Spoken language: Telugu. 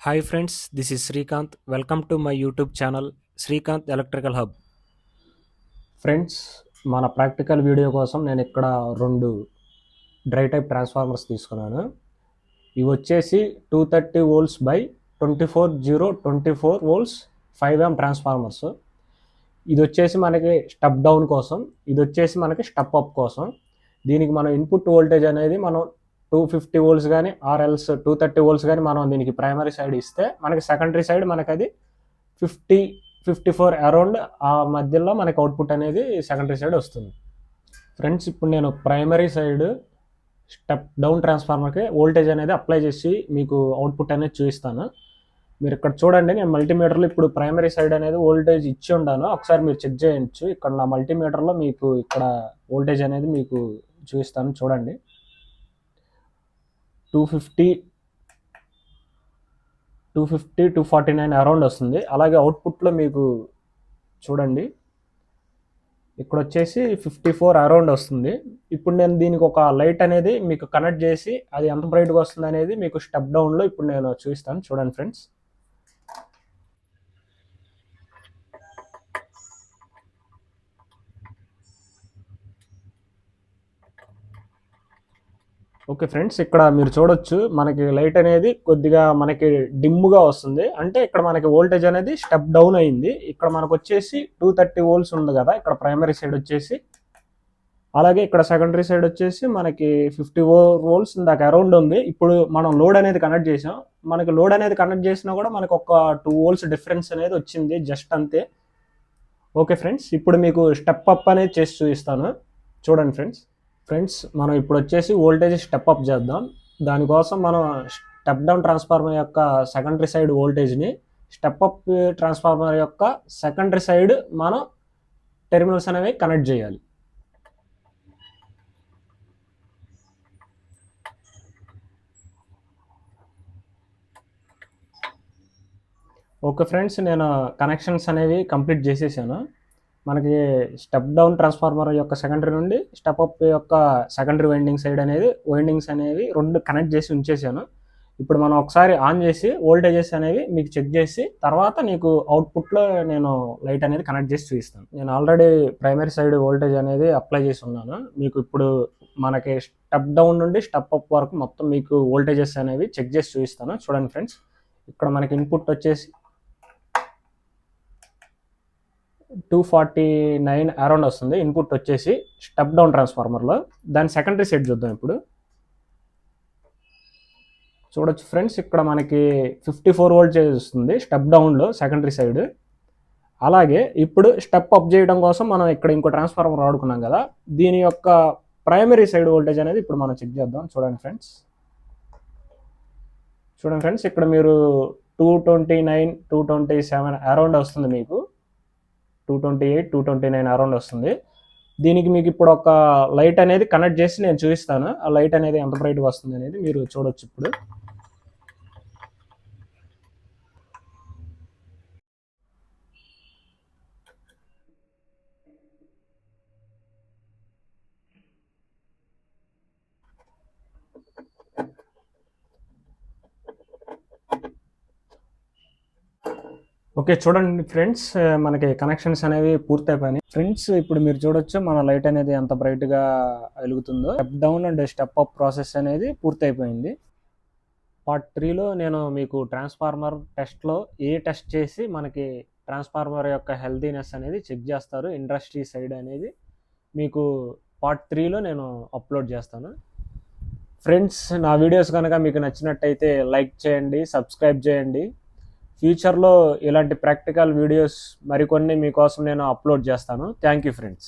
Hi friends, this is Srikanth. Welcome to my YouTube channel Srikanth Electrical Hub. Friends, మన ప్రాక్టికల్ వీడియో కోసం నేను ఇక్కడ 2 డ్రై టైప్ ట్రాన్స్ఫార్మర్స్ తీసుకున్నాను. ఇవి వచ్చేసి 230 volts by 24 volts 5 am transformers. ఇది వచ్చేసి మనకి స్టెప్ డౌన్ కోసం, ఇది వచ్చేసి మనకి స్టెప్ అప్ కోసం. దీనికి మనం ఇన్పుట్ వోల్టేజ్ అనేది మనం 250 వోల్ట్స్ కానీ ఆర్ఎల్స్ 230 వోల్ట్స్ కానీ మనం దీనికి ప్రైమరీ సైడ్ ఇస్తే మనకి సెకండరీ సైడ్ మనకి అది 54 అరౌండ్ ఆ మధ్యలో మనకి అవుట్పుట్ అనేది సెకండరీ సైడ్ వస్తుంది. ఫ్రెండ్స్, ఇప్పుడు నేను ప్రైమరీ సైడ్ స్టెప్ డౌన్ ట్రాన్స్ఫార్మర్కి వోల్టేజ్ అనేది అప్లై చేసి మీకు అవుట్పుట్ అనేది చూపిస్తాను. మీరు ఇక్కడ చూడండి, నేను మల్టీమీటర్లో ఇప్పుడు ప్రైమరీ సైడ్ అనేది వోల్టేజ్ ఇచ్చి ఉన్నాను. ఒకసారి మీరు చెక్ చేయొచ్చు. ఇక్కడ నా మల్టీమీటర్లో మీకు ఇక్కడ వోల్టేజ్ అనేది మీకు చూపిస్తాను. చూడండి, 249 అరౌండ్ వస్తుంది. అలాగే అవుట్పుట్లో మీకు చూడండి, ఇక్కడ వచ్చేసి 54 అరౌండ్ వస్తుంది. ఇప్పుడు నేను దీనికి ఒక లైట్ అనేది మీకు కనెక్ట్ చేసి అది ఎంత బ్రైట్గా వస్తుంది అనేది మీకు స్టెప్ డౌన్లో ఇప్పుడు నేను చూపిస్తాను. చూడండి ఫ్రెండ్స్. ఓకే ఫ్రెండ్స్, ఇక్కడ మీరు చూడొచ్చు మనకి లైట్ అనేది కొద్దిగా మనకి డిమ్గా వస్తుంది. అంటే ఇక్కడ మనకి వోల్టేజ్ అనేది స్టెప్ డౌన్ అయింది. ఇక్కడ మనకు వచ్చేసి 230 వోల్ట్స్ ఉంది కదా ఇక్కడ ప్రైమరీ సైడ్ వచ్చేసి. అలాగే ఇక్కడ సెకండరీ సైడ్ వచ్చేసి మనకి 54 వోల్ట్స్ దాకా అరౌండ్ ఉంది. ఇప్పుడు మనం లోడ్ అనేది కనెక్ట్ చేసాం. మనకి లోడ్ అనేది కనెక్ట్ చేసినా కూడా మనకు ఒక 2 వోల్ట్స్ డిఫరెన్స్ అనేది వచ్చింది, జస్ట్ అంతే. ఓకే ఫ్రెండ్స్, ఇప్పుడు మీకు స్టెప్ అప్ అనేది చేసి చూపిస్తాను. చూడండి ఫ్రెండ్స్, మనం ఇప్పుడు వచ్చేసి వోల్టేజ్ స్టెప్ అప్ చేద్దాం. దానికోసం మనం స్టెప్ డౌన్ ట్రాన్స్ఫార్మర్ యొక్క సెకండరీ సైడ్ వోల్టేజ్ని స్టెప్ అప్ ట్రాన్స్ఫార్మర్ యొక్క సెకండరీ సైడ్ మనం టెర్మినల్స్ అనేవి కనెక్ట్ చేయాలి. ఓకే ఫ్రెండ్స్, నేను కనెక్షన్స్ అనేవి కంప్లీట్ చేసేసాను. మనకి స్టెప్ డౌన్ ట్రాన్స్ఫార్మర్ యొక్క సెకండరీ నుండి స్టెప్ అప్ యొక్క సెకండరీ వైండింగ్స్ అనేవి 2 కనెక్ట్ చేసి ఉంచేసాను. ఇప్పుడు మనం ఒకసారి ఆన్ చేసి వోల్టేజెస్ అనేవి మీకు చెక్ చేసి తర్వాత నీకు అవుట్పుట్లో నేను లైట్ అనేది కనెక్ట్ చేసి చూపిస్తాను. నేను ఆల్రెడీ ప్రైమరీ సైడ్ వోల్టేజ్ అనేది అప్లై చేసి ఉన్నాను. మీకు ఇప్పుడు మనకి స్టెప్ డౌన్ నుండి స్టెప్ అప్ వరకు మొత్తం మీకు వోల్టేజెస్ అనేవి చెక్ చేసి చూపిస్తాను. చూడండి ఫ్రెండ్స్, ఇక్కడ మనకి ఇన్పుట్ వచ్చేసి 249 అరౌండ్ వస్తుంది. ఇన్పుట్ వచ్చేసి స్టెప్ డౌన్ ట్రాన్స్ఫార్మర్లో. దాని సెకండరీ సైడ్ చూద్దాం. ఇప్పుడు చూడొచ్చు ఫ్రెండ్స్, ఇక్కడ మనకి 54 వోల్టేజ్ వస్తుంది స్టెప్ డౌన్లో సెకండరీ సైడ్. అలాగే ఇప్పుడు స్టెప్ అప్ చేయడం కోసం మనం ఇక్కడ ఇంకో ట్రాన్స్ఫార్మర్ వాడుకున్నాం కదా, దీని యొక్క ప్రైమరీ సైడ్ వోల్టేజ్ అనేది ఇప్పుడు మనం చెక్ చేద్దాం. చూడండి ఫ్రెండ్స్, ఇక్కడ మీరు 229 227 అరౌండ్ వస్తుంది. మీకు 228 229 అరౌండ్ వస్తుంది. దీనికి మీకు ఇప్పుడు ఒక లైట్ అనేది కనెక్ట్ చేసి నేను చూపిస్తాను. ఆ లైట్ అనేది ఎంత బ్రైట్గా వస్తుంది అనేది మీరు చూడొచ్చు. ఇప్పుడు ఓకే, చూడండి ఫ్రెండ్స్, మనకి కనెక్షన్స్ అనేవి పూర్తయిపోయినాయి. ఫ్రెండ్స్, ఇప్పుడు మీరు చూడొచ్చు మన లైట్ అనేది ఎంత బ్రైట్గా వెలుగుతుందో. Step down and step up process అనేది పూర్తయిపోయింది. పార్ట్ 3లో నేను మీకు ట్రాన్స్ఫార్మర్ టెస్ట్లో టెస్ట్ చేసి మనకి ట్రాన్స్ఫార్మర్ యొక్క హెల్తీనెస్ అనేది చెక్ చేస్తారు ఇండస్ట్రీ సైడ్ అనేది మీకు పార్ట్ 3లో నేను అప్లోడ్ చేస్తాను. ఫ్రెండ్స్, నా వీడియోస్ కనుక మీకు నచ్చినట్టయితే లైక్ చేయండి, సబ్స్క్రైబ్ చేయండి. ఫ్యూచర్లో ఇలాంటి ప్రాక్టికల్ వీడియోస్ మరికొన్ని మీకోసం నేను అప్లోడ్ చేస్తాను. Thank you friends.